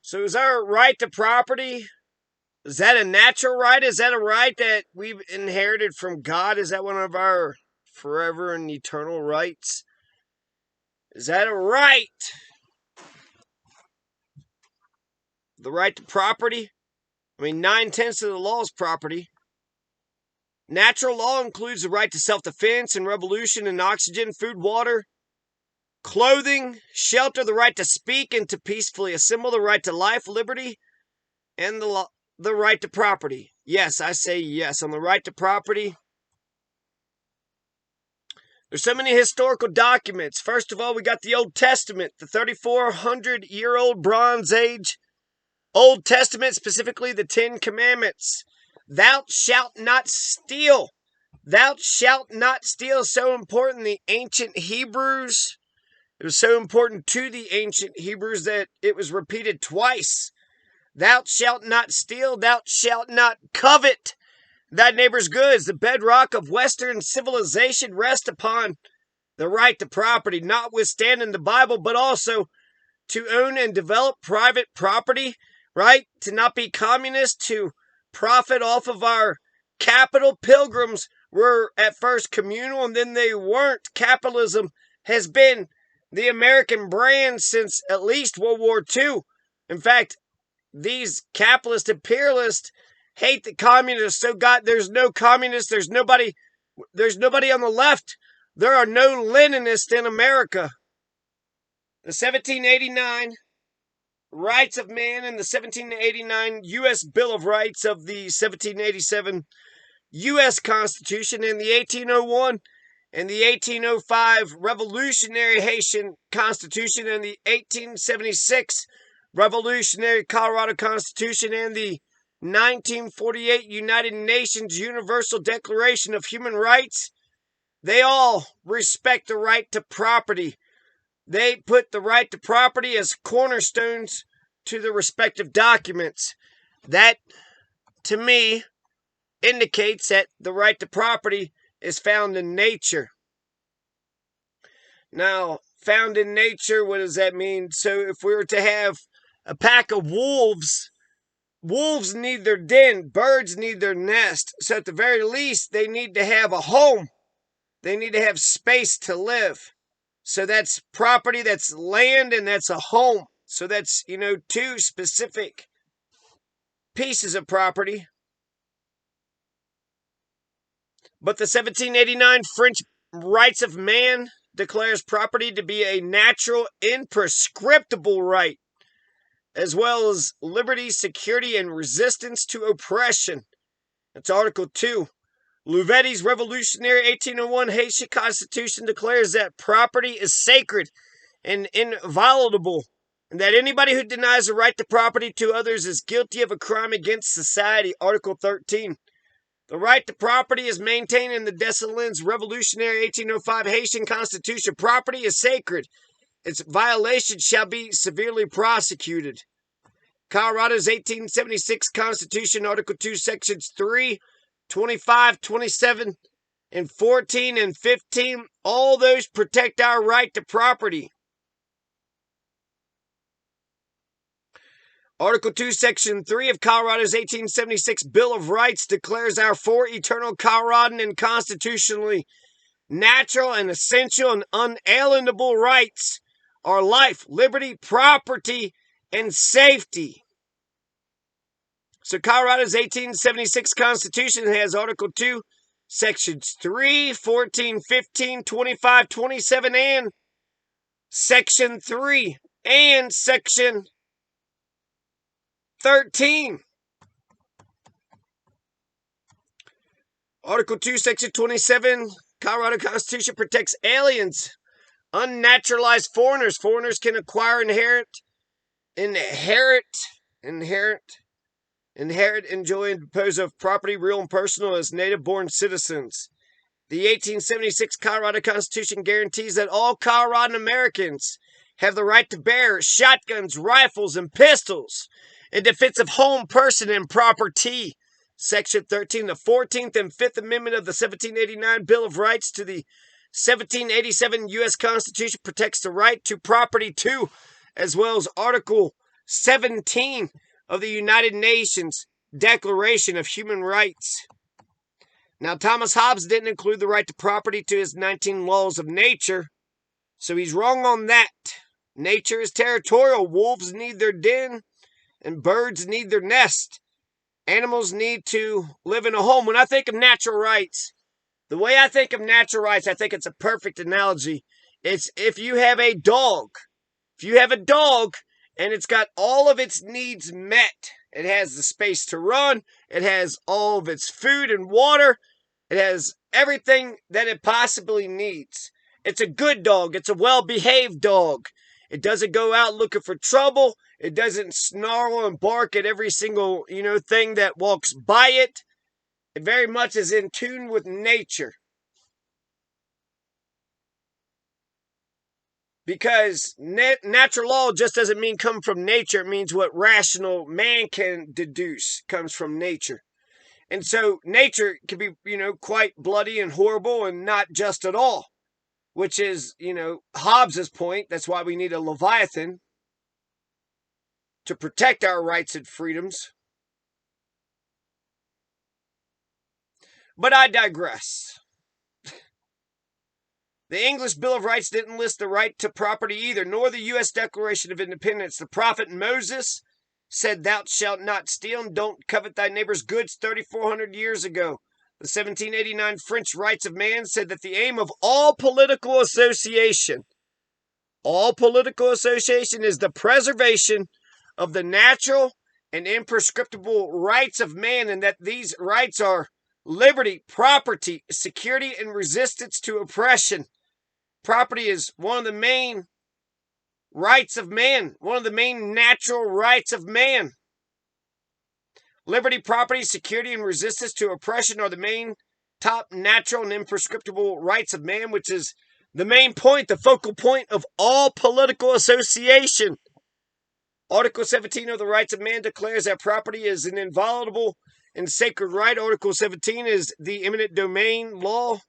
So is our right to property, is that a natural right? Is that a right that we've inherited from God? Is that one of our forever and eternal rights? Is that a right? The right to property? I mean, 9/10 of the law is property. Natural law includes the right to self-defense and revolution and oxygen, food, water, clothing, shelter, the right to speak and to peacefully assemble, the right to life, liberty, and the right to property. Yes, I say yes on the right to property. There's so many historical documents. First of all, we got the Old Testament, the 3,400-year-old Bronze Age Old Testament, specifically the Ten Commandments. Thou shalt not steal. Thou shalt not steal. So important. The ancient Hebrews. It was so important to the ancient Hebrews that it was repeated twice. Thou shalt not steal. Thou shalt not covet thy neighbor's goods. The bedrock of Western civilization rests upon the right to property, notwithstanding the Bible, but also to own and develop private property, right? To not be communist, to profit off of our capital. Pilgrims were at first communal and then they weren't. Capitalism has been the American brand since at least World War II. In fact, these capitalist imperialists hate the communists. So God, there's no communists. There's nobody on the left. There are no Leninists in America. The 1789 Rights of Man and the 1789 U.S. Bill of Rights of the 1787 U.S. Constitution and the 1801 and the 1805 Revolutionary Haitian Constitution and the 1876 Revolutionary Colorado Constitution and the 1948 United Nations Universal Declaration of Human Rights, they all respect the right to property. They put the right to property as cornerstones to the respective documents. That, to me, indicates that the right to property is found in nature. Now, found in nature, what does that mean? So if we were to have a pack of wolves, wolves need their den, birds need their nest. So at the very least, they need to have a home. They need to have space to live. So that's property, that's land, and that's a home. So that's, two specific pieces of property. But the 1789 French Rights of Man declares property to be a natural, imprescriptible right, as well as liberty, security, and resistance to oppression. That's Article 2. Louvetti's revolutionary 1801 Haitian Constitution declares that property is sacred and inviolable, and that anybody who denies the right to property to others is guilty of a crime against society. Article 13. The right to property is maintained in the Dessalines revolutionary 1805 Haitian Constitution. Property is sacred. Its violation shall be severely prosecuted. Colorado's 1876 Constitution, Article 2, Sections 3, 25, 27, and 14 and 15, all those protect our right to property. Article 2, Section 3 of Colorado's 1876 Bill of Rights declares our four eternal Coloradan and constitutionally natural and essential and unalienable rights are life, liberty, property, and safety. So Colorado's 1876 Constitution has Article 2, Sections 3, 14, 15, 25, 27, and Section 3, and Section 13. Article 2, Section 27, Colorado Constitution protects aliens, unnaturalized foreigners. Foreigners can acquire, inherit, enjoy, and dispose of property, real and personal, as native-born citizens. The 1876 Colorado Constitution guarantees that all Coloradan Americans have the right to bear shotguns, rifles, and pistols in defense of home, person, and property. Section 13, the 14th and 5th Amendment of the 1789 Bill of Rights to the 1787 U.S. Constitution protects the right to property too, as well as Article 17 of the United Nations Declaration of Human Rights. Now, Thomas Hobbes didn't include the right to property to his 19 laws of nature, so he's wrong on that. Nature is territorial. Wolves need their den, and birds need their nest. Animals need to live in a home. When I think of natural rights, the way I think of natural rights, I think it's a perfect analogy. It's if you have a dog. If you have a dog and it's got all of its needs met, it has the space to run, it has all of its food and water, it has everything that it possibly needs. It's a good dog. It's a well-behaved dog. It doesn't go out looking for trouble. It doesn't snarl and bark at every single, thing that walks by it. It very much is in tune with nature. Because natural law just doesn't mean come from nature. It means what rational man can deduce comes from nature. And so nature can be, quite bloody and horrible and not just at all. Which is, Hobbes's point. That's why we need a Leviathan to protect our rights and freedoms. But I digress. The English Bill of Rights didn't list the right to property either, nor the U.S. Declaration of Independence. The prophet Moses said, "Thou shalt not steal and don't covet thy neighbor's goods," 3,400 years ago. The 1789 French Rights of Man said that the aim of all political association is the preservation of the natural and imprescriptible rights of man, and that these rights are liberty, property, security, and resistance to oppression. Property is one of the main rights of man, one of the main natural rights of man. Liberty, property, security, and resistance to oppression are the main top natural and imprescriptible rights of man, which is the main point, the focal point of all political association. Article 17 of the Rights of Man declares that property is an inviolable and sacred right. Article 17 is the eminent domain law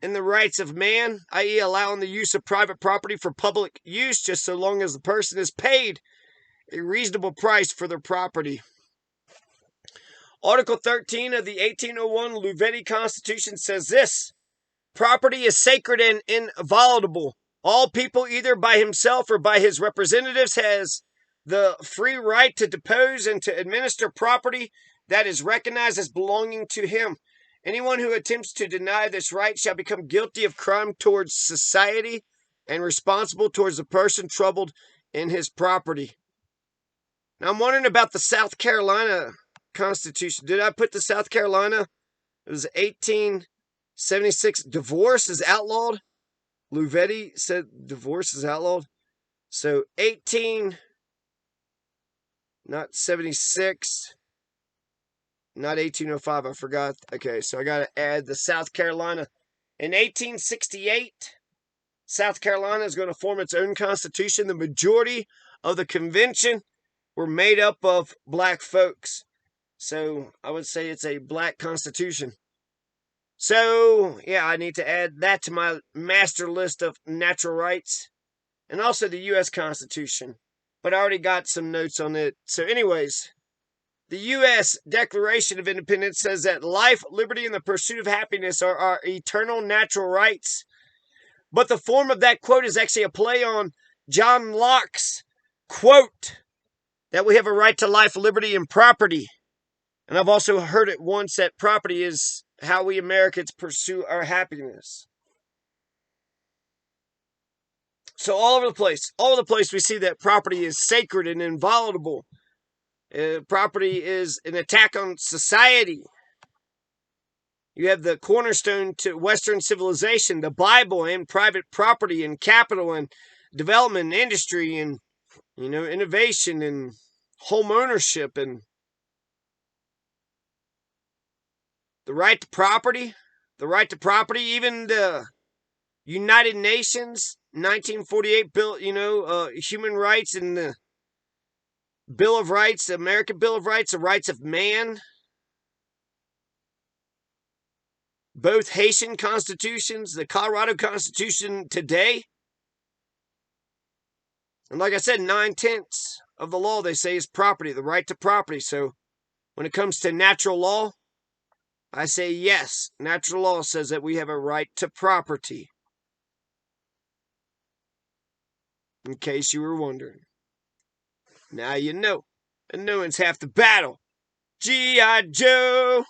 and the rights of man, i.e. allowing the use of private property for public use just so long as the person is paid a reasonable price for their property. Article 13 of the 1801 Louvetti Constitution says this: property is sacred and inviolable. All people, either by himself or by his representatives, has the free right to depose and to administer property that is recognized as belonging to him. Anyone who attempts to deny this right shall become guilty of crime towards society and responsible towards the person troubled in his property. Now, I'm wondering about the South Carolina Constitution. Did I put the South Carolina? It was 1876. Divorce is outlawed. Louvetti said divorce is outlawed. So not 76, not 1805. I forgot. Okay, so I got to add the South Carolina. In 1868, South Carolina is going to form its own constitution. The majority of the convention were made up of black folks. So I would say it's a black constitution. So, yeah, I need to add that to my master list of natural rights. And also the U.S. Constitution. But I already got some notes on it. So anyways, the U.S. Declaration of Independence says that life, liberty, and the pursuit of happiness are our eternal natural rights. But the form of that quote is actually a play on John Locke's quote that we have a right to life, liberty, and property. And I've also heard it once that property is how we Americans pursue our happiness. So all over the place we see that property is sacred and inviolable. Property is an attack on society. You have the cornerstone to Western civilization, the Bible, and private property and capital and development and industry and, innovation and home ownership and the right to property, even the United Nations 1948 bill, human rights and the Bill of Rights, the American Bill of Rights, the rights of man. Both Haitian constitutions, the Colorado Constitution today. And like I said, 9/10 of the law, they say, is property, the right to property. So when it comes to natural law, I say yes. Natural law says that we have a right to property. In case you were wondering. Now you know. And knowing's half the battle. G.I. Joe!